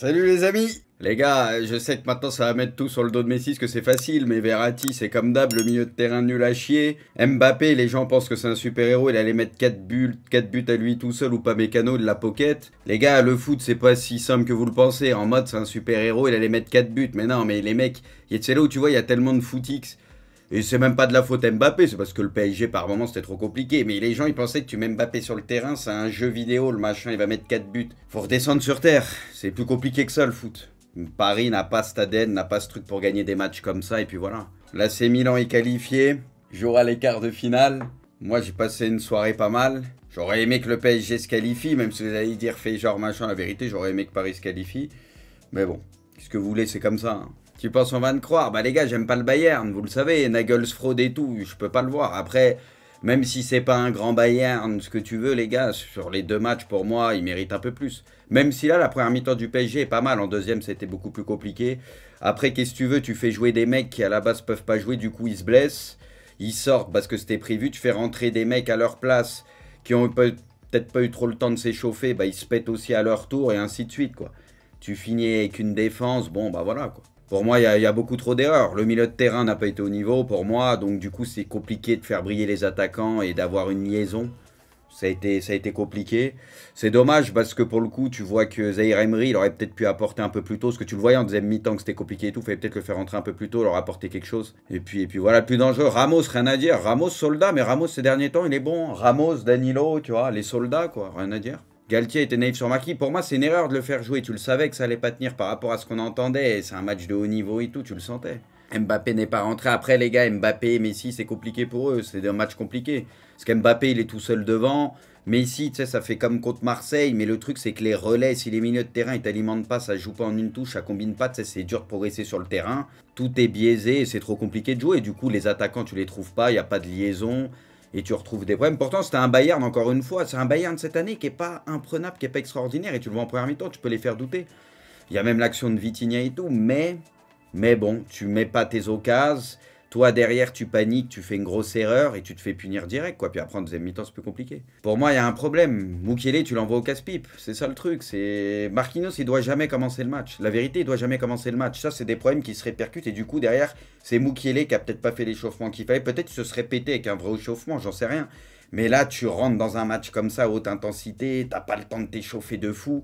Salut les amis! Les gars, je sais que maintenant ça va mettre tout sur le dos de Messi, parce que c'est facile, mais Verratti, c'est comme d'hab, le milieu de terrain nul à chier. Mbappé, les gens pensent que c'est un super-héros, il allait mettre 4 buts à lui tout seul ou pas mécano de la pocket. Les gars, le foot, c'est pas si simple que vous le pensez. En mode, c'est un super-héros, il allait mettre 4 buts. Mais non, mais les mecs, c'est là où tu vois, il y a tellement de footix. Et c'est même pas de la faute à Mbappé, c'est parce que le PSG par moment c'était trop compliqué. Mais les gens ils pensaient que tu mets Mbappé sur le terrain, c'est un jeu vidéo, le machin il va mettre 4 buts. Faut redescendre sur terre, c'est plus compliqué que ça le foot. Paris n'a pas cet ADN, n'a pas ce truc pour gagner des matchs comme ça, et puis voilà. Là c'est Milan est qualifié, jouera les quarts de finale. Moi j'ai passé une soirée pas mal. J'aurais aimé que le PSG se qualifie, même si vous allez dire fait genre machin, la vérité j'aurais aimé que Paris se qualifie. Mais bon, qu'est-ce que vous voulez, c'est comme ça. Hein. Tu penses on va me croire? Bah les gars, j'aime pas le Bayern, vous le savez, Nagelsfrode et tout, je peux pas le voir. Après, même si c'est pas un grand Bayern, ce que tu veux les gars, sur les 2 matchs pour moi, il mérite un peu plus. Même si là, la première mi-temps du PSG est pas mal, en deuxième c'était beaucoup plus compliqué. Après, qu'est-ce que tu veux, tu fais jouer des mecs qui à la base peuvent pas jouer, du coup ils se blessent, ils sortent parce que c'était prévu, tu fais rentrer des mecs à leur place qui ont peut-être pas eu trop le temps de s'échauffer, bah ils se pètent aussi à leur tour et ainsi de suite quoi. Tu finis avec une défense, bon bah voilà quoi. Pour moi, il y a beaucoup trop d'erreurs. Le milieu de terrain n'a pas été au niveau pour moi, donc du coup, c'est compliqué de faire briller les attaquants et d'avoir une liaison. Ça a été compliqué. C'est dommage parce que pour le coup, tu vois que Zahir Emery, il aurait peut-être pu apporter un peu plus tôt. Parce que tu le voyais en deuxième mi-temps que c'était compliqué et tout. Il fallait peut-être le faire rentrer un peu plus tôt, leur apporter quelque chose. Et puis voilà, le plus dangereux. Ramos, rien à dire. Ramos, soldat, mais Ramos, ces derniers temps, il est bon. Ramos, Danilo, tu vois, les soldats, quoi, rien à dire. Galtier était naïf sur Marquis. Pour moi, c'est une erreur de le faire jouer. Tu le savais que ça allait pas tenir par rapport à ce qu'on entendait. C'est un match de haut niveau et tout, tu le sentais. Mbappé n'est pas rentré. Après, les gars, Mbappé, Messi, c'est compliqué pour eux. C'est un match compliqué. Parce qu'Mbappé, il est tout seul devant. Messi, tu sais, ça fait comme contre Marseille. Mais le truc, c'est que les relais, si les milieux de terrain, ils t'alimentent pas, ça joue pas en une touche, ça combine pas. Tu sais, c'est dur de progresser sur le terrain. Tout est biaisé et c'est trop compliqué de jouer. Et du coup, les attaquants, tu les trouves pas. Il n'y a pas de liaison. Et tu retrouves des problèmes. Pourtant, c'était un Bayern, encore une fois. C'est un Bayern de cette année qui n'est pas imprenable, qui n'est pas extraordinaire. Et tu le vois en première mi-temps, tu peux les faire douter. Il y a même l'action de Vitinha et tout. Mais bon, tu mets pas tes occasions. Toi, derrière, tu paniques, tu fais une grosse erreur et tu te fais punir direct, quoi. Puis après, en deuxième mi-temps, c'est plus compliqué. Pour moi, il y a un problème. Mukiele, tu l'envoies au casse-pipe. C'est ça le truc. C'est Marquinhos, il doit jamais commencer le match. La vérité, il doit jamais commencer le match. Ça, c'est des problèmes qui se répercutent. Et du coup, derrière, c'est Mukiele qui a peut-être pas fait l'échauffement qu'il fallait. Peut-être qu'il se serait pété avec un vrai échauffement, j'en sais rien. Mais là, tu rentres dans un match comme ça, haute intensité, t'as pas le temps de t'échauffer de fou.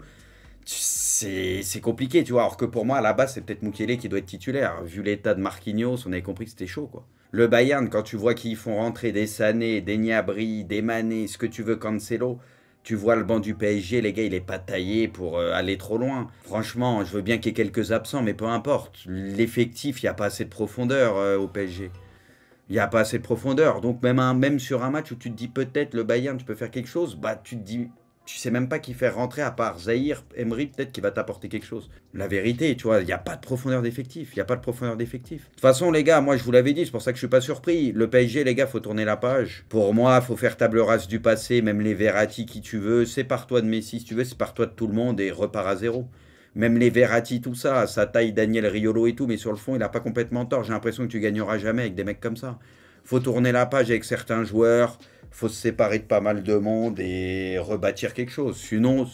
C'est compliqué, tu vois. Alors que pour moi, à la base, c'est peut-être Mukiele qui doit être titulaire. Vu l'état de Marquinhos, on avait compris que c'était chaud, quoi. Le Bayern, quand tu vois qu'ils font rentrer des Sané, des Gnabry, des Mané, ce que tu veux, Cancelo, tu vois le banc du PSG, les gars, il est pas taillé pour aller trop loin. Franchement, je veux bien qu'il y ait quelques absents, mais peu importe. L'effectif, il n'y a pas assez de profondeur au PSG. Il n'y a pas assez de profondeur. Donc même sur un match où tu te dis peut-être le Bayern, tu peux faire quelque chose, bah tu te dis, tu sais même pas qui faire rentrer à part Zahir Emery, peut-être qui va t'apporter quelque chose. La vérité, tu vois, il n'y a pas de profondeur d'effectif. Il n'y a pas de profondeur d'effectif. De toute façon, les gars, moi je vous l'avais dit, c'est pour ça que je suis pas surpris. Le PSG, les gars, faut tourner la page. Pour moi, faut faire table rase du passé, même les Verratti qui tu veux. Sépare-toi de Messi si tu veux, sépare-toi de tout le monde et repars à zéro. Même les Verratti, tout ça, ça taille Daniel Riolo et tout, mais sur le fond, il n'a pas complètement tort. J'ai l'impression que tu gagneras jamais avec des mecs comme ça. Faut tourner la page avec certains joueurs, faut se séparer de pas mal de monde et rebâtir quelque chose. Sinon,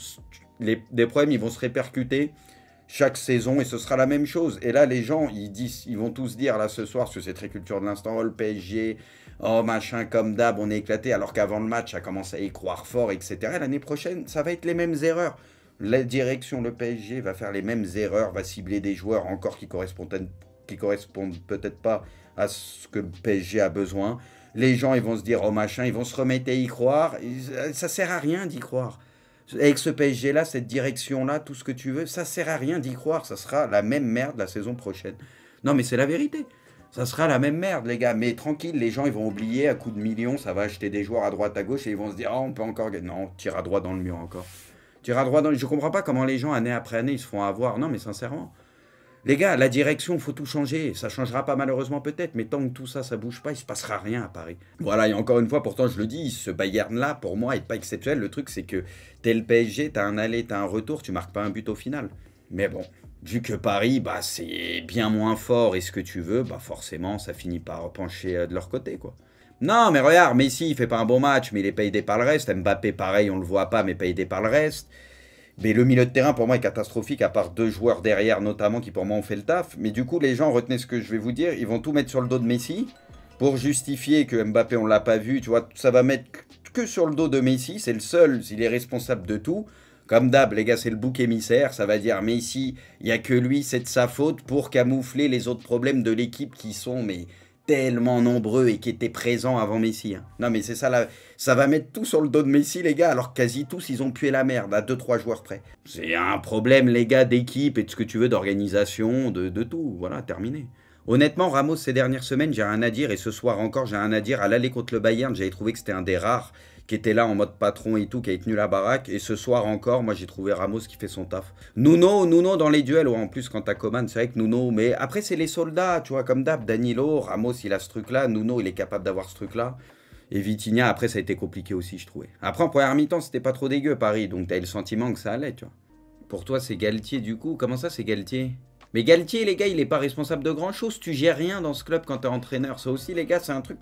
des problèmes, ils vont se répercuter chaque saison et ce sera la même chose. Et là, les gens, ils vont tous dire là ce soir, parce que c'est très culture de l'instant, oh le PSG, oh machin, comme d'hab, on est éclaté, alors qu'avant le match, ça commence à y croire fort, etc. L'année prochaine, ça va être les mêmes erreurs. La direction, le PSG, va faire les mêmes erreurs, va cibler des joueurs encore qui correspondent peut-être pas à ce que le PSG a besoin. Les gens, ils vont se dire, oh machin, ils vont se remettre à y croire. Ça sert à rien d'y croire. Avec ce PSG-là, cette direction-là, tout ce que tu veux, ça sert à rien d'y croire. Ça sera la même merde la saison prochaine. Non, mais c'est la vérité. Ça sera la même merde, les gars. Mais tranquille, les gens, ils vont oublier, à coups de millions, ça va acheter des joueurs à droite, à gauche, et ils vont se dire, oh, on peut encore gagner. Non, tire à droite dans le mur encore. Tire à droite dans le... Je comprends pas comment les gens, année après année, ils se font avoir. Non, mais sincèrement. Les gars, la direction, faut tout changer. Ça changera pas malheureusement peut-être, mais tant que tout ça, ça bouge pas, il se passera rien à Paris. Voilà, et encore une fois, pourtant je le dis, ce Bayern-là, pour moi, est pas exceptionnel. Le truc, c'est que t'es le PSG, t'as un aller, t'as un retour, tu marques pas un but au final. Mais bon, vu que Paris, bah c'est bien moins fort et ce que tu veux, bah forcément, ça finit par pencher de leur côté, quoi. Non, mais regarde, Messi, il fait pas un bon match, mais il est pas aidé par le reste. Mbappé, pareil, on le voit pas, mais pas aidé par le reste. Mais le milieu de terrain, pour moi, est catastrophique, à part 2 joueurs derrière, notamment, qui pour moi ont fait le taf. Mais du coup, les gens, retenez ce que je vais vous dire, ils vont tout mettre sur le dos de Messi pour justifier que Mbappé, on l'a pas vu. Tu vois, ça va mettre que sur le dos de Messi. C'est le seul, il est responsable de tout. Comme d'hab, les gars, c'est le bouc émissaire. Ça va dire Messi, il n'y a que lui, c'est de sa faute pour camoufler les autres problèmes de l'équipe qui sont mais tellement nombreux et qui étaient présents avant Messi. Hein. Non, mais c'est ça, là, ça va mettre tout sur le dos de Messi, les gars, alors que quasi tous, ils ont pué la merde, à 2-3 joueurs près. C'est un problème, les gars, d'équipe et de ce que tu veux, d'organisation, de tout. Voilà, terminé. Honnêtement, Ramos, ces dernières semaines, j'ai rien à dire. Et ce soir encore, j'ai rien à dire. À l'aller contre le Bayern, j'avais trouvé que c'était un des rares qui était là en mode patron et tout, qui avait tenu la baraque. Et ce soir encore, moi, j'ai trouvé Ramos qui fait son taf. Nuno dans les duels. Ouais, en plus, quand t'as Coman, c'est vrai que Nuno... Mais après, c'est les soldats, tu vois, comme d'hab. Danilo, Ramos, il a ce truc-là. Nuno, il est capable d'avoir ce truc-là. Et Vitinha, après, ça a été compliqué aussi, je trouvais. Après, en première mi-temps, c'était pas trop dégueu, Paris. Donc, t'as eu le sentiment que ça allait, tu vois. Pour toi, c'est Galtier, du coup. Comment ça, c'est Galtier? Mais Galtier, les gars, il est pas responsable de grand-chose. Tu gères rien dans ce club quand t'es entraîneur. Ça aussi, les gars, c'est un truc...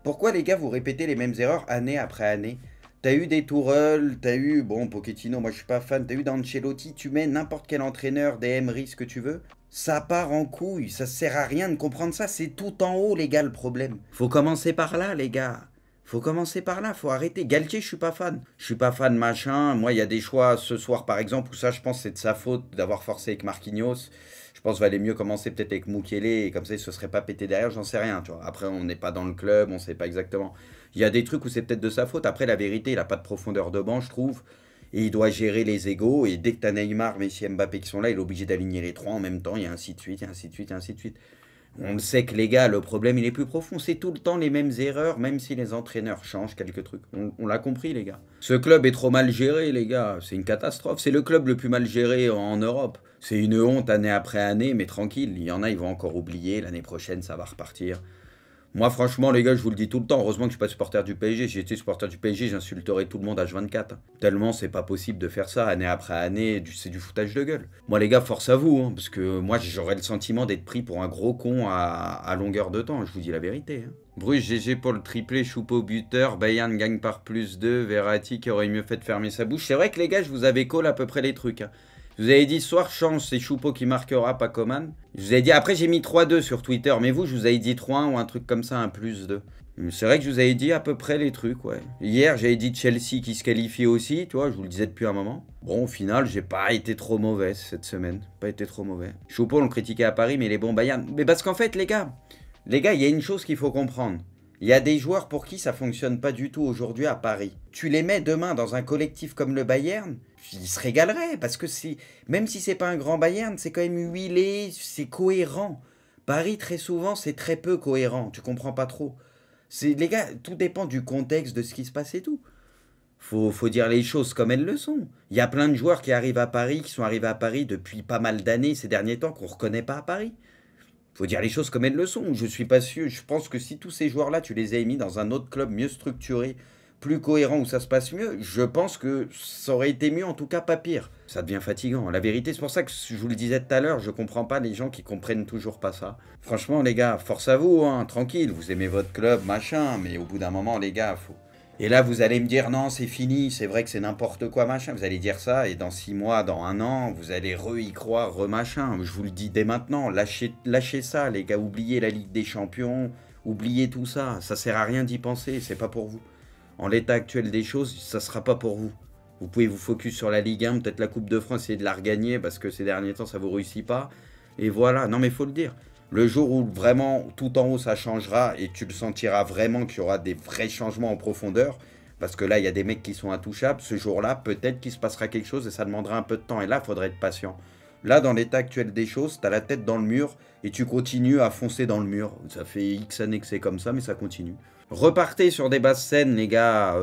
Pourquoi, les gars, vous répétez les mêmes erreurs année après année? T'as eu des Tourelle, t'as eu... Bon, Pochettino, moi, je suis pas fan. T'as eu d'Ancelotti. Tu mets n'importe quel entraîneur, des Emery, ce que tu veux. Ça part en couille. Ça sert à rien de comprendre ça. C'est tout en haut, les gars, le problème. Faut commencer par là, les gars. Faut commencer par là, faut arrêter. Galtier, je suis pas fan. Je suis pas fan, machin. Moi, il y a des choix ce soir, par exemple, où ça, je pense, c'est de sa faute d'avoir forcé avec Marquinhos. Je pense qu'il valait mieux commencer peut-être avec Mukele, et comme ça, il se serait pas pété derrière, j'en sais rien, tu vois. Après, on n'est pas dans le club, on sait pas exactement. Il y a des trucs où c'est peut-être de sa faute. Après, la vérité, il a pas de profondeur de banc, je trouve. Et il doit gérer les égos. Et dès que t'as Neymar, Messi, Mbappé qui sont là, il est obligé d'aligner les trois en même temps, et ainsi de suite, et ainsi de suite, et ainsi de suite. On le sait que les gars, le problème il est plus profond. C'est tout le temps les mêmes erreurs, même si les entraîneurs changent quelques trucs. On l'a compris, les gars. Ce club est trop mal géré, les gars. C'est une catastrophe. C'est le club le plus mal géré en Europe. C'est une honte année après année, mais tranquille. Il y en a, ils vont encore oublier. L'année prochaine, ça va repartir. Moi, franchement, les gars, je vous le dis tout le temps. Heureusement que je suis pas supporter du PSG. Si j'étais supporter du PSG, j'insulterais tout le monde H24. Tellement c'est pas possible de faire ça année après année. C'est du foutage de gueule. Moi, les gars, force à vous. Hein, parce que moi, j'aurais le sentiment d'être pris pour un gros con à longueur de temps. Je vous dis la vérité. Hein. Bruce, GG pour le triplé, Choupo buteur. Bayern gagne par +2. Verratti qui aurait mieux fait de fermer sa bouche. C'est vrai que les gars, je vous avais call à peu près les trucs. Hein. Je vous avais dit, ce soir, chance, c'est Choupo qui marquera, pas Coman. Je vous avais dit, après j'ai mis 3-2 sur Twitter, mais vous, je vous avais dit 3-1 ou un truc comme ça, un +2. C'est vrai que je vous avais dit à peu près les trucs, ouais. Hier, j'avais dit Chelsea qui se qualifie aussi, tu vois, je vous le disais depuis un moment. Bon, au final, j'ai pas été trop mauvais cette semaine. Pas été trop mauvais. Choupo, on le critiquait à Paris, mais il est bon Bayern. Mais parce qu'en fait, les gars, il y a une chose qu'il faut comprendre. Il y a des joueurs pour qui ça fonctionne pas du tout aujourd'hui à Paris. Tu les mets demain dans un collectif comme le Bayern, ils se régaleraient parce que même si c'est pas un grand Bayern, c'est quand même huilé, c'est cohérent. Paris très souvent c'est très peu cohérent, tu comprends pas trop. Les gars, tout dépend du contexte de ce qui se passe et tout. Faut dire les choses comme elles le sont. Il y a plein de joueurs qui arrivent à Paris, qui sont arrivés à Paris depuis pas mal d'années ces derniers temps qu'on reconnaît pas à Paris. Faut dire les choses comme elles le sont. Je suis pas sûr. Je pense que si tous ces joueurs-là, tu les as mis dans un autre club mieux structuré, plus cohérent, où ça se passe mieux, je pense que ça aurait été mieux, en tout cas pas pire. Ça devient fatigant. La vérité, c'est pour ça que je vous le disais tout à l'heure, je comprends pas les gens qui comprennent toujours pas ça. Franchement, les gars, force à vous, hein, tranquille. Vous aimez votre club, machin, mais au bout d'un moment, les gars, faut... Et là, vous allez me dire, non, c'est fini, c'est vrai que c'est n'importe quoi, machin. Vous allez dire ça, et dans 6 mois, dans 1 an, vous allez y croire, machin. Je vous le dis dès maintenant, lâchez ça, les gars. Oubliez la Ligue des Champions, oubliez tout ça. Ça sert à rien d'y penser, c'est pas pour vous. En l'état actuel des choses, ça sera pas pour vous. Vous pouvez vous focus sur la Ligue 1, peut-être la Coupe de France, essayer de la regagner, parce que ces derniers temps, ça vous réussit pas. Et voilà, non mais faut le dire. Le jour où vraiment tout en haut ça changera et tu le sentiras vraiment qu'il y aura des vrais changements en profondeur, parce que là il y a des mecs qui sont intouchables, ce jour-là peut-être qu'il se passera quelque chose et ça demandera un peu de temps et là il faudrait être patient. Là dans l'état actuel des choses, tu as la tête dans le mur et tu continues à foncer dans le mur. Ça fait X années que c'est comme ça mais ça continue. Repartez sur des bases saines les gars,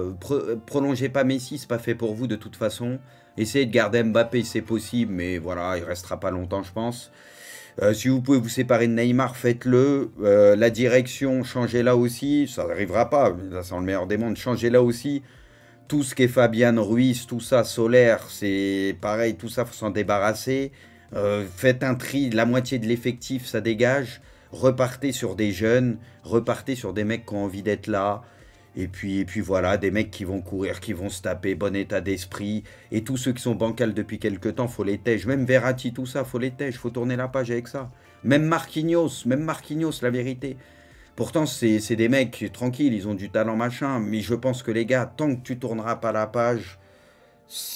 prolongez pas Messi, c'est pas fait pour vous de toute façon. Essayez de garder Mbappé c'est possible mais voilà il restera pas longtemps je pense. Si vous pouvez vous séparer de Neymar, faites-le. La direction, changez-la aussi. Ça n'arrivera pas, mais là, c'est le meilleur des mondes. Changez-la aussi. Tout ce qui est Fabian Ruiz, tout ça, Solaire, c'est pareil, tout ça, il faut s'en débarrasser. Faites un tri, la moitié de l'effectif, ça dégage. Repartez sur des jeunes, repartez sur des mecs qui ont envie d'être là. Et puis voilà, des mecs qui vont courir, qui vont se taper, bon état d'esprit. Et tous ceux qui sont bancals depuis quelques temps, faut les tège. Même Verratti, tout ça, faut les tège. Faut tourner la page avec ça. Même Marquinhos, la vérité. Pourtant, c'est des mecs tranquilles, ils ont du talent, machin. Mais je pense que les gars, tant que tu tourneras pas la page,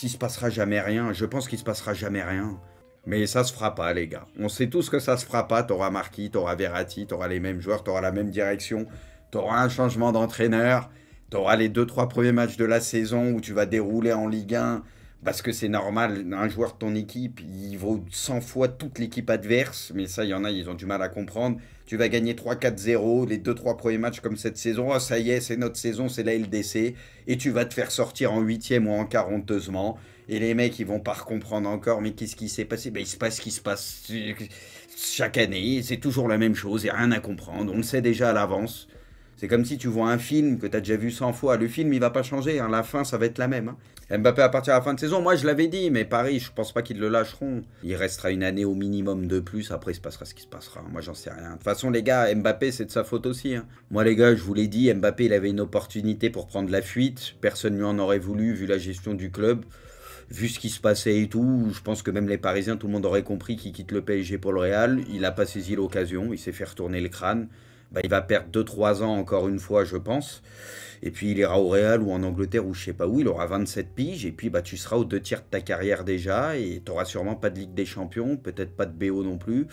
il se passera jamais rien. Je pense qu'il se passera jamais rien. Mais ça se fera pas, les gars. On sait tous que ça se fera pas. T'auras Marquis, t'auras Verratti, t'auras les mêmes joueurs, t'auras la même direction. T'auras un changement d'entraîneur. T'auras les 2-3 premiers matchs de la saison où tu vas dérouler en Ligue 1. Parce que c'est normal, un joueur de ton équipe, il vaut 100 fois toute l'équipe adverse. Mais ça, il y en a, ils ont du mal à comprendre. Tu vas gagner 3-4-0, les 2-3 premiers matchs comme cette saison. Oh, ça y est, c'est notre saison, c'est la LDC. Et tu vas te faire sortir en 8e ou en 40 honteusement. Et les mecs, ils vont pas comprendre encore. Mais qu'est-ce qui s'est passé? Ben, il se passe ce qui se passe chaque année. C'est toujours la même chose, il n'y a rien à comprendre. On le sait déjà à l'avance. C'est comme si tu vois un film que tu as déjà vu 100 fois. Le film, il va pas changer. Hein. La fin, ça va être la même. Hein. Mbappé à partir de la fin de saison, moi je l'avais dit, mais Paris, je pense pas qu'ils le lâcheront. Il restera une année au minimum de plus. Après, il se passera ce qui se passera. Moi, j'en sais rien. De toute façon, les gars, Mbappé, c'est de sa faute aussi. Hein. Moi, les gars, je vous l'ai dit, Mbappé, il avait une opportunité pour prendre la fuite. Personne lui en aurait voulu, vu la gestion du club. Vu ce qui se passait et tout, je pense que même les Parisiens, tout le monde aurait compris qu'il quitte le PSG pour le Real. Il n'a pas saisi l'occasion, il s'est fait retourner le crâne. Bah, il va perdre 2-3 ans encore une fois, je pense. Et puis il ira au Real ou en Angleterre ou je sais pas où, il aura 27 piges. Et puis bah, tu seras aux 2 tiers de ta carrière déjà. Et tu n'auras sûrement pas de Ligue des Champions, peut-être pas de BO non plus.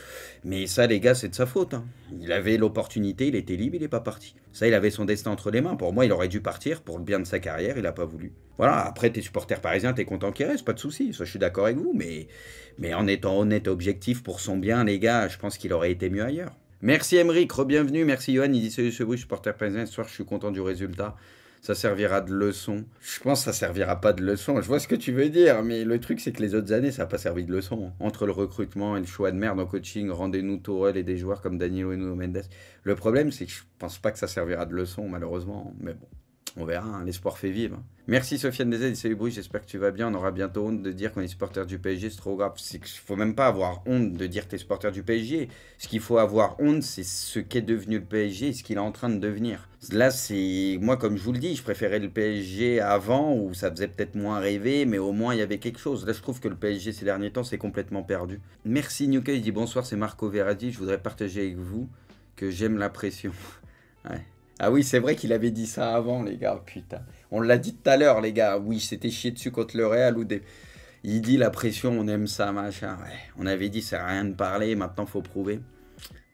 Mais ça, les gars, c'est de sa faute. Hein. Il avait l'opportunité, il était libre, il n'est pas parti. Ça, il avait son destin entre les mains. Pour moi, il aurait dû partir pour le bien de sa carrière, il n'a pas voulu. Voilà, après, tes supporters parisiens, t'es content qu'il reste, pas de souci. Ça, je suis d'accord avec vous. Mais en étant honnête et objectif pour son bien, les gars, je pense qu'il aurait été mieux ailleurs. Merci Emeric, re-bienvenue, merci Johan, il dit salut ce bruit, supporter parisien, ce soir je suis content du résultat, ça servira de leçon. Je pense que ça servira pas de leçon, je vois ce que tu veux dire, mais le truc c'est que les autres années ça n'a pas servi de leçon. Entre le recrutement et le choix de merde en coaching, rendez-nous Tourelle et des joueurs comme Danilo et Nuno Mendes. Le problème c'est que je pense pas que ça servira de leçon malheureusement, mais bon. On verra, hein, l'espoir fait vivre. Merci Sofiane Desaides, salut Bruy, j'espère que tu vas bien. On aura bientôt honte de dire qu'on est supporter du PSG, c'est trop grave. Il faut même pas avoir honte de dire que tu es supporter du PSG. Ce qu'il faut avoir honte, c'est ce qu'est devenu le PSG et ce qu'il est en train de devenir. Là, c'est. Moi, comme je vous le dis, je préférais le PSG avant, où ça faisait peut-être moins rêver, mais au moins il y avait quelque chose. Là, je trouve que le PSG ces derniers temps, c'est complètement perdu. Merci Nuka, il dit bonsoir, c'est Marco Verratti. Je voudrais partager avec vous que j'aime la pression. Ouais. Ah oui, c'est vrai qu'il avait dit ça avant, les gars, putain. On l'a dit tout à l'heure, les gars. Oui, c'était chié dessus contre le Real ou des... Il dit la pression, on aime ça, machin. Ouais, on avait dit, ça sert à rien de parler, maintenant faut prouver.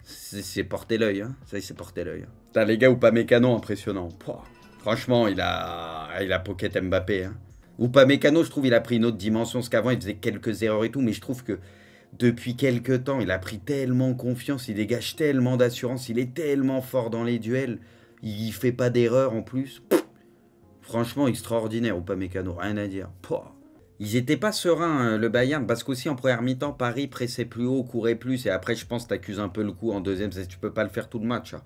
C'est porter l'œil, hein. Ça, c'est porter l'œil. Putain, les gars, Upamecano, impressionnant. Pouah. Franchement, il a pocket Mbappé, hein. Upamecano, je trouve, il a pris une autre dimension. Parce qu'avant, il faisait quelques erreurs et tout, mais je trouve que depuis quelques temps, il a pris tellement confiance, il dégage tellement d'assurance, il est tellement fort dans les duels. Il fait pas d'erreur en plus. Franchement, extraordinaire, Upamecano, rien à dire. Pouah. Ils étaient pas sereins, le Bayern, parce qu'aussi en première mi-temps, Paris pressait plus haut, courait plus, et après, je pense que t'accuses un peu le coup en deuxième, tu peux pas le faire tout le match. Hein.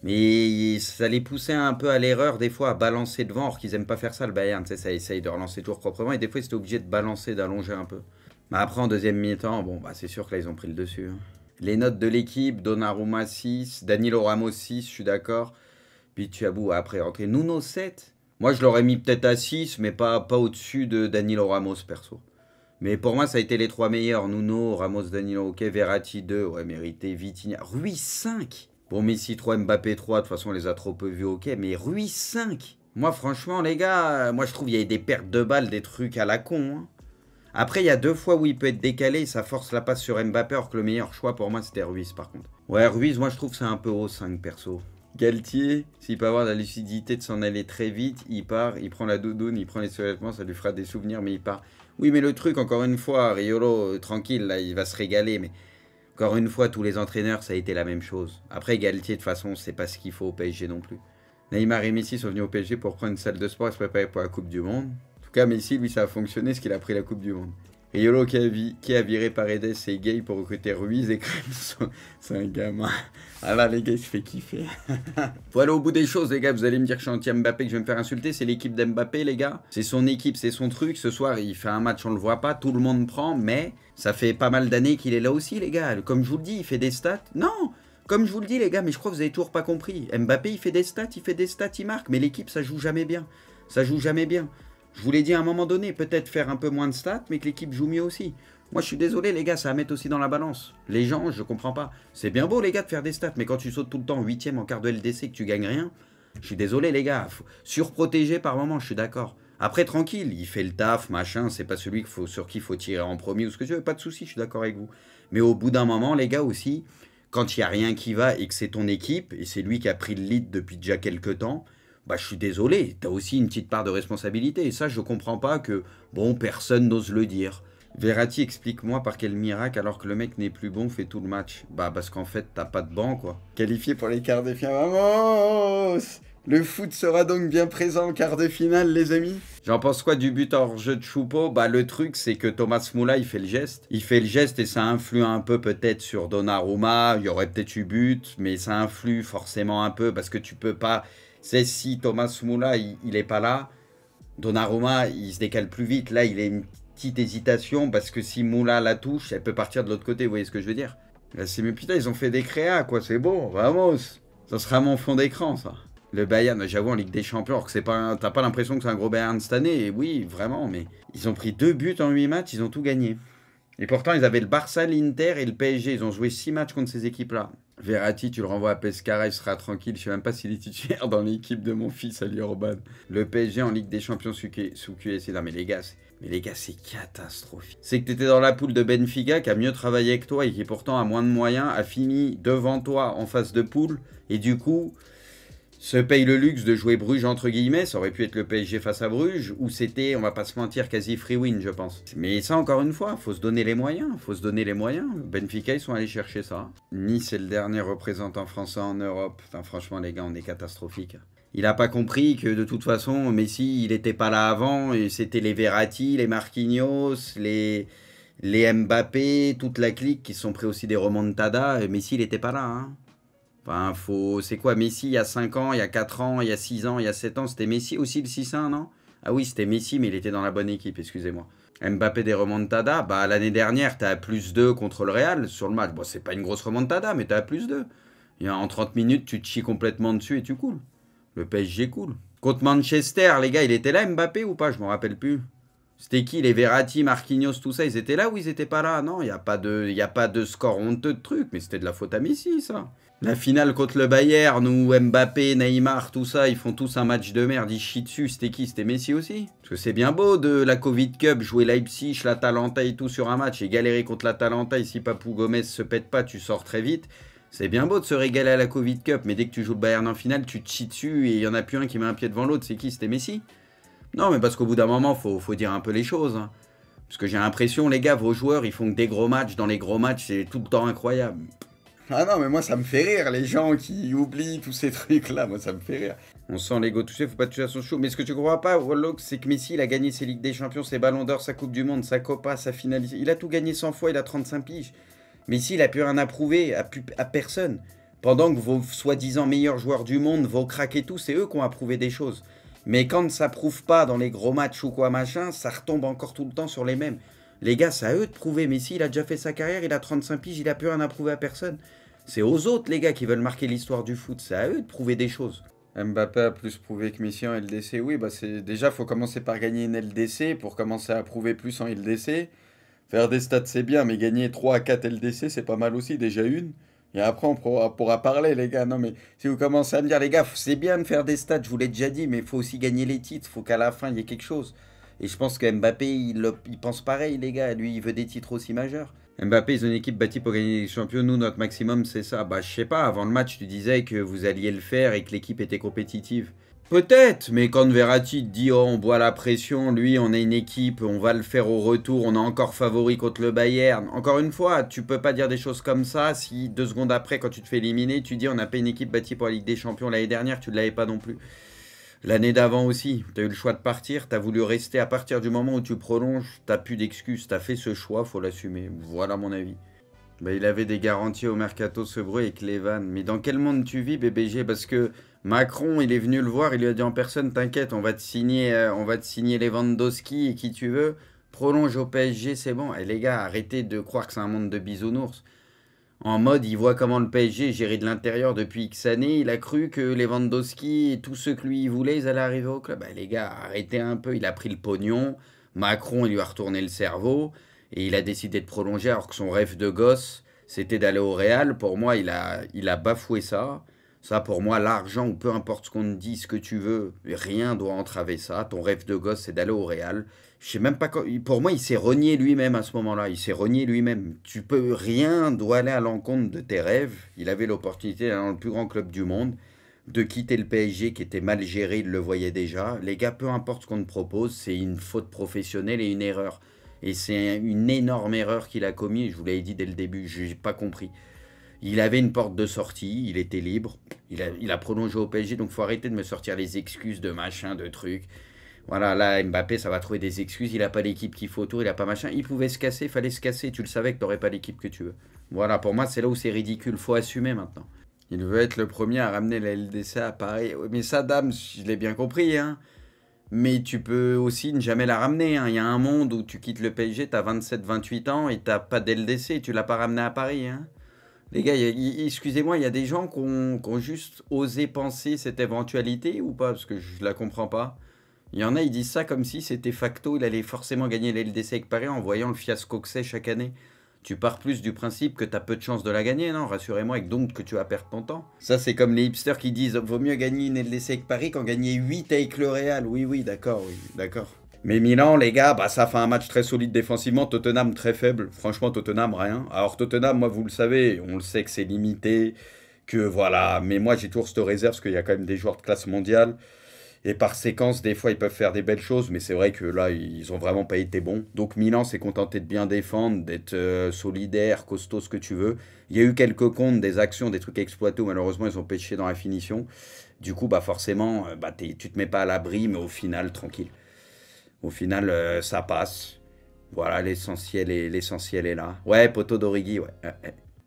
Mais ça les poussait un peu à l'erreur, des fois, à balancer devant, alors qu'ils aiment pas faire ça, le Bayern, tu sais, ça essaye de relancer toujours proprement, et des fois, ils étaient obligés de balancer, d'allonger un peu. Mais après, en deuxième mi-temps, bon, bah, c'est sûr que là, ils ont pris le dessus. Hein. Les notes de l'équipe, Donnarumma 6, Danilo Ramos 6, je suis d'accord. Puis Thiabou a après rentré Nuno 7. Moi, je l'aurais mis peut-être à 6, mais pas au-dessus de Danilo Ramos, perso. Mais pour moi, ça a été les 3 meilleurs. Nuno, Ramos, Danilo, ok. Verratti 2, ouais, mérité. Vitinha. Ruiz 5. Bon, Messi 3, Mbappé 3. De toute façon, on les a trop peu vus, ok. Mais Ruiz 5. Moi, franchement, les gars, moi, je trouve qu'il y a des pertes de balles, des trucs à la con. Hein. Après, il y a 2 fois où il peut être décalé et ça force la passe sur Mbappé, alors que le meilleur choix pour moi, c'était Ruiz, par contre. Ouais, Ruiz, moi, je trouve que c'est un peu haut 5, perso. Galtier, s'il peut avoir la lucidité de s'en aller très vite, il part, il prend la doudoune, il prend les survêtements, ça lui fera des souvenirs, mais il part. Oui, mais le truc, encore une fois, Riolo, tranquille, là, il va se régaler, mais encore une fois, tous les entraîneurs, ça a été la même chose. Après, Galtier, de toute façon, c'est pas ce qu'il faut au PSG non plus. Neymar et Messi sont venus au PSG pour prendre une salle de sport et se préparer pour la Coupe du Monde. En tout cas, Messi, lui, ça a fonctionné, parce qu'il a pris la Coupe du Monde. Riolo qui a viré Paredes et Gay pour recruter Ruiz et Crème, c'est un gamin. Ah là, les gars, il se fait kiffer. Faut aller au bout des choses, les gars. Vous allez me dire que je suis anti-Mbappé, que je vais me faire insulter. C'est l'équipe d'Mbappé, les gars. C'est son équipe, c'est son truc. Ce soir, il fait un match, on le voit pas. Tout le monde prend, mais ça fait pas mal d'années qu'il est là aussi, les gars. Comme je vous le dis, il fait des stats. Non, Comme je vous le dis les gars, mais je crois que vous avez toujours pas compris. Mbappé il fait des stats, il marque, mais l'équipe ça joue jamais bien. Ça joue jamais bien. Je vous l'ai dit à un moment donné, peut-être faire un peu moins de stats, mais que l'équipe joue mieux aussi. Moi je suis désolé les gars, ça va mettre aussi dans la balance. Les gens, je comprends pas. C'est bien beau les gars de faire des stats, mais quand tu sautes tout le temps en 8ème en quart de LDC que tu gagnes rien, je suis désolé les gars. Surprotégé par moment, je suis d'accord. Après tranquille, il fait le taf, machin, c'est pas celui sur qui il faut tirer en premier ou ce que tu veux, pas de souci, je suis d'accord avec vous. Mais au bout d'un moment les gars aussi, quand il n'y a rien qui va et que c'est ton équipe, et c'est lui qui a pris le lead depuis déjà quelques temps, bah je suis désolé, t'as aussi une petite part de responsabilité. Et ça, je comprends pas que, bon, personne n'ose le dire. Verratti, explique-moi par quel miracle, alors que le mec n'est plus bon, fait tout le match. Bah parce qu'en fait, t'as pas de banc, quoi. Qualifié pour les quarts de finale, vamos! Le foot sera donc bien présent en quart de finale, les amis. J'en pense quoi du but hors jeu de Choupo? Bah le truc, c'est que Thomas Moula, il fait le geste. Il fait le geste et ça influe un peu peut-être sur Donnarumma. Il y aurait peut-être eu but, mais ça influe forcément un peu parce que tu peux pas... C'est si Thomas Moula, il est pas là, Donnarumma, il se décale plus vite. Là, il a une petite hésitation parce que si Moula la touche, elle peut partir de l'autre côté. Vous voyez ce que je veux dire? Là, c'est mais putain, ils ont fait des créas, quoi. C'est bon, vamos. Ça sera mon fond d'écran, ça. Le Bayern, j'avoue, en Ligue des Champions, alors que c'est pas, t'as pas l'impression que c'est un gros Bayern cette année. Et oui, vraiment, mais ils ont pris 2 buts en 8 matchs, ils ont tout gagné. Et pourtant, ils avaient le Barça, l'Inter et le PSG. Ils ont joué 6 matchs contre ces équipes-là. Verratti, tu le renvoies à Pescara, il sera tranquille. Je sais même pas s'il est titulaire dans l'équipe de mon fils, Ali Orban. Le PSG en Ligue des Champions sous QSC. Non, mais les gars, c'est catastrophique. C'est que tu étais dans la poule de Benfica, qui a mieux travaillé que toi et qui pourtant a moins de moyens, a fini devant toi en face de poule. Et du coup, se paye le luxe de jouer Bruges entre guillemets, ça aurait pu être le PSG face à Bruges, ou c'était, on va pas se mentir, quasi free win je pense. Mais ça encore une fois, faut se donner les moyens, Benfica ils sont allés chercher ça. Nice est le dernier représentant français en Europe. Putain, franchement les gars, on est catastrophique. Il a pas compris que de toute façon, Messi il était pas là avant, et c'était les Verratti, les Marquinhos, les Mbappé, toute la clique qui se sont pris aussi des remontadas, et Messi il était pas là hein. Enfin, c'est quoi Messi il y a 5 ans, il y a 4 ans, il y a 6 ans, il y a 7 ans? C'était Messi aussi le 6-1, non? Ah oui, c'était Messi, mais il était dans la bonne équipe, excusez-moi. Mbappé des remontadas, bah l'année dernière, t'as +2 contre le Real sur le match. Bon, c'est pas une grosse remontada, mais t'as +2. En 30 minutes, tu te chies complètement dessus et tu coules. Le PSG coule. Contre Manchester, les gars, il était là Mbappé ou pas? Je m'en rappelle plus. C'était qui? Les Verratti, Marquinhos, tout ça, ils étaient là ou ils étaient pas là? Non, il n'y a pas de score honteux de trucs, mais c'était de la faute à Messi, ça. La finale contre le Bayern, où Mbappé, Neymar, tout ça, ils font tous un match de merde, ils chient dessus. C'était qui? C'était Messi aussi? Parce que c'est bien beau de la Covid Cup, jouer Leipzig, l'Atalanta et tout sur un match, et galérer contre l'Atalanta, et si Papou Gomez se pète pas, tu sors très vite. C'est bien beau de se régaler à la Covid Cup, mais dès que tu joues le Bayern en finale, tu te chies dessus, et il y en a plus un qui met un pied devant l'autre. C'est qui? C'était Messi? Non, mais parce qu'au bout d'un moment, faut dire un peu les choses. Hein. Parce que j'ai l'impression, les gars, vos joueurs, ils font que des gros matchs. Dans les gros matchs, c'est tout le temps incroyable. Ah non, mais moi, ça me fait rire, les gens qui oublient tous ces trucs-là. Moi, ça me fait rire. On sent l'ego touché, faut pas toucher à son chou. Mais ce que tu crois pas, Warlock, c'est que Messi, il a gagné ses Ligues des Champions, ses Ballons d'Or, sa Coupe du Monde, sa Copa, sa finalité. Il a tout gagné 100 fois, il a 35 piges. Messi, il a plus rien à prouver à personne. Pendant que vos soi-disant meilleurs joueurs du monde, vos cracks et tout, c'est eux qui ont approuvé des choses. Mais quand ça prouve pas dans les gros matchs ou quoi machin, ça retombe encore tout le temps sur les mêmes. Les gars, c'est à eux de prouver. Messi, il a déjà fait sa carrière, il a 35 piges, il a plus rien à prouver à personne. C'est aux autres, les gars, qui veulent marquer l'histoire du foot. C'est à eux de prouver des choses. Mbappé a plus prouvé que Messi en LDC. Oui, bah c'est déjà, faut commencer par gagner une LDC pour commencer à prouver plus en LDC. Faire des stats, c'est bien, mais gagner 3 à 4 LDC, c'est pas mal aussi, déjà une. Et après, on pourra parler, les gars. Non, mais si vous commencez à me dire, les gars, c'est bien de faire des stats, je vous l'ai déjà dit, mais il faut aussi gagner les titres. Il faut qu'à la fin, il y ait quelque chose. Et je pense que Mbappé, il pense pareil, les gars. Lui, il veut des titres aussi majeurs. Mbappé, ils ont une équipe bâtie pour gagner les champions. Nous, notre maximum, c'est ça. Bah, je sais pas, avant le match, tu disais que vous alliez le faire et que l'équipe était compétitive. Peut-être, mais quand Verratti te dit, oh, on boit la pression, lui, on est une équipe, on va le faire au retour, on est encore favori contre le Bayern. Encore une fois, tu peux pas dire des choses comme ça si 2 secondes après, quand tu te fais éliminer, tu dis, on n'a pas une équipe bâtie pour la Ligue des Champions l'année dernière, tu ne l'avais pas non plus. L'année d'avant aussi, tu as eu le choix de partir, tu as voulu rester à partir du moment où tu prolonges, tu n'as plus d'excuses, tu as fait ce choix, faut l'assumer. Voilà mon avis. Bah, il avait des garanties au Mercato Sebreux et Clevan. Mais dans quel monde tu vis, BBG? Parce que Macron, il est venu le voir, il lui a dit en personne, t'inquiète, on va te signer Lewandowski et qui tu veux. Prolonge au PSG, c'est bon. Et les gars, arrêtez de croire que c'est un monde de bisounours. En mode, il voit comment le PSG est géré de l'intérieur depuis X années. Il a cru que Lewandowski et tous ceux que lui il voulait, ils allaient arriver au club. Bah, les gars, arrêtez un peu. Il a pris le pognon. Macron, il lui a retourné le cerveau. Et il a décidé de prolonger alors que son rêve de gosse, c'était d'aller au Real. Pour moi, il a bafoué ça. Ça, pour moi, l'argent, ou peu importe ce qu'on te dit, ce que tu veux, rien doit entraver ça. Ton rêve de gosse, c'est d'aller au Real. Je sais même pas quand... Pour moi, il s'est renié lui-même à ce moment-là. Il s'est renié lui-même. Tu peux... Rien doit aller à l'encontre de tes rêves. Il avait l'opportunité, dans le plus grand club du monde, de quitter le PSG qui était mal géré. Il le voyait déjà. Les gars, peu importe ce qu'on te propose, c'est une faute professionnelle et une erreur. Et c'est une énorme erreur qu'il a commis. Je vous l'avais dit dès le début. Je n'ai pas compris. Il avait une porte de sortie, il était libre, il a prolongé au PSG, donc faut arrêter de me sortir les excuses de machin, de trucs. Voilà, là, Mbappé, ça va trouver des excuses, il n'a pas l'équipe qu'il faut autour, il n'a pas machin. Il pouvait se casser, il fallait se casser, tu le savais que tu n'aurais pas l'équipe que tu veux. Voilà, pour moi, c'est là où c'est ridicule, faut assumer maintenant. Il veut être le premier à ramener la LDC à Paris. Oui, mais ça, dame, je l'ai bien compris, hein. Mais tu peux aussi ne jamais la ramener, hein. Il y a un monde où tu quittes le PSG, t'as 27-28 ans et t'as pas d'LDC, tu l'as pas ramené à Paris, hein. Les gars, excusez-moi, il y a des gens qui ont juste osé penser cette éventualité ou pas? Parce que je la comprends pas. Il y en a, ils disent ça comme si c'était facto, il allait forcément gagner la LDC avec Paris en voyant le fiasco que c'est chaque année. Tu pars plus du principe que tu as peu de chances de la gagner, non? Rassurez-moi, et donc que tu vas perdre ton temps. Ça, c'est comme les hipsters qui disent vaut mieux gagner une LDC avec Paris qu'en gagner 8 avec le Real. Oui, oui, d'accord, oui, d'accord. Mais Milan, les gars, bah ça fait un match très solide défensivement. Tottenham très faible. Franchement, Tottenham rien. Alors Tottenham, moi vous le savez, on le sait que c'est limité, que voilà. Mais moi j'ai toujours cette réserve parce qu'il y a quand même des joueurs de classe mondiale. Et par séquence, des fois ils peuvent faire des belles choses, mais c'est vrai que là ils ont vraiment pas été bons. Donc Milan s'est contenté de bien défendre, d'être solidaire, costaud, ce que tu veux. Il y a eu quelques comptes, des actions, des trucs exploités où malheureusement ils ont pêché dans la finition. Du coup, bah forcément, bah, tu te mets pas à l'abri, mais au final, tranquille. Au final, ça passe. Voilà, l'essentiel est là. Ouais, poteau d'Origi, ouais.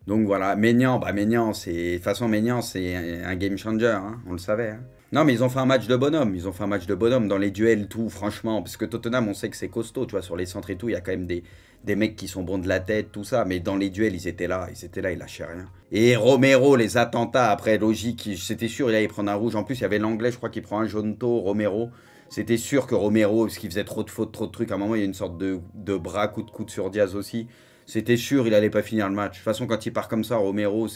Donc voilà, Maignan, c'est... De toute façon, Maignan, c'est un game changer, hein, on le savait, hein. Non, mais ils ont fait un match de bonhomme. Ils ont fait un match de bonhomme dans les duels, tout, franchement. Parce que Tottenham, on sait que c'est costaud, tu vois, sur les centres et tout. Il y a quand même des mecs qui sont bons de la tête, tout ça. Mais dans les duels, ils lâchaient rien. Et Romero, les attentats, après, logique, c'était sûr, il allait prendre un rouge. En plus, il y avait l'anglais, je crois, qui prend un jaune tôt, Romero. C'était sûr que Romero, parce qu'il faisait trop de fautes, trop de trucs, à un moment, il y a une sorte de bras, coup de coude sur Diaz aussi. C'était sûr, il allait pas finir le match. De toute façon, quand il part comme ça, Romero,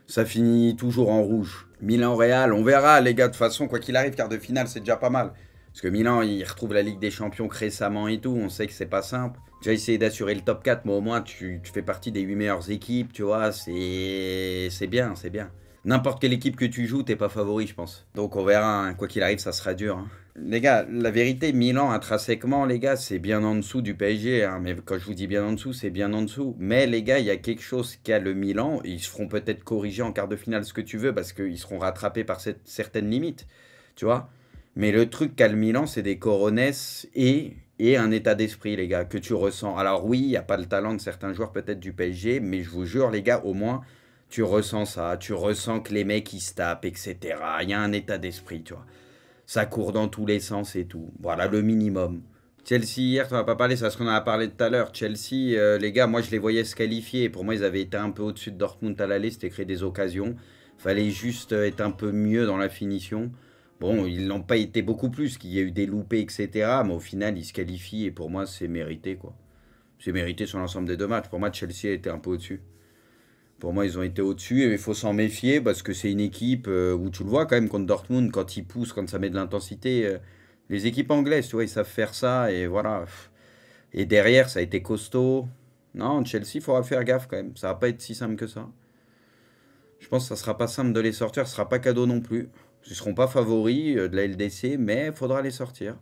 ça finit toujours en rouge. Milan-Real, on verra, les gars. De toute façon, quoi qu'il arrive, quart de finale, c'est déjà pas mal. Parce que Milan, il retrouve la Ligue des Champions récemment et tout. On sait que c'est pas simple. Déjà essayé d'assurer le top 4, mais au moins, tu fais partie des 8 meilleures équipes, tu vois. C'est bien, c'est bien. N'importe quelle équipe que tu joues, t'es pas favori, je pense. Donc on verra, hein. Quoi qu'il arrive, ça sera dur, hein. Les gars, la vérité, Milan, intrinsèquement, les gars, c'est bien en dessous du PSG, hein. Mais quand je vous dis bien en dessous, c'est bien en dessous. Mais les gars, il y a quelque chose qu'a le Milan. Ils se feront peut-être corriger en quart de finale ce que tu veux, parce qu'ils seront rattrapés par certaines limites, tu vois. Mais le truc qu'a le Milan, c'est des coronesses et un état d'esprit, les gars, que tu ressens. Alors oui, il n'y a pas le talent de certains joueurs peut-être du PSG, mais je vous jure, les gars, au moins, tu ressens ça. Tu ressens que les mecs, ils se tapent, etc. Il y a un état d'esprit, tu vois. Ça court dans tous les sens et tout. Voilà, le minimum. Chelsea, hier, tu n'en as pas parlé, c'est ce qu'on en a parlé tout à l'heure. Chelsea, les gars, moi, je les voyais se qualifier. Pour moi, ils avaient été un peu au-dessus de Dortmund à l'aller, c'était créer des occasions. Fallait juste être un peu mieux dans la finition. Bon, ils n'ont pas été beaucoup plus, qu'il y a eu des loupés, etc. Mais au final, ils se qualifient et pour moi, c'est mérité, quoi. C'est mérité sur l'ensemble des deux matchs. Pour moi, Chelsea a été un peu au-dessus. Pour moi, ils ont été au-dessus et il faut s'en méfier parce que c'est une équipe où tu le vois quand même contre Dortmund, quand ils poussent, quand ça met de l'intensité. Les équipes anglaises, tu vois, ils savent faire ça et voilà. Et derrière, ça a été costaud. Non, Chelsea, il faudra faire gaffe quand même. Ça va pas être si simple que ça. Je pense que ça sera pas simple de les sortir, ce sera pas cadeau non plus. Ils seront pas favoris de la LDC, mais il faudra les sortir.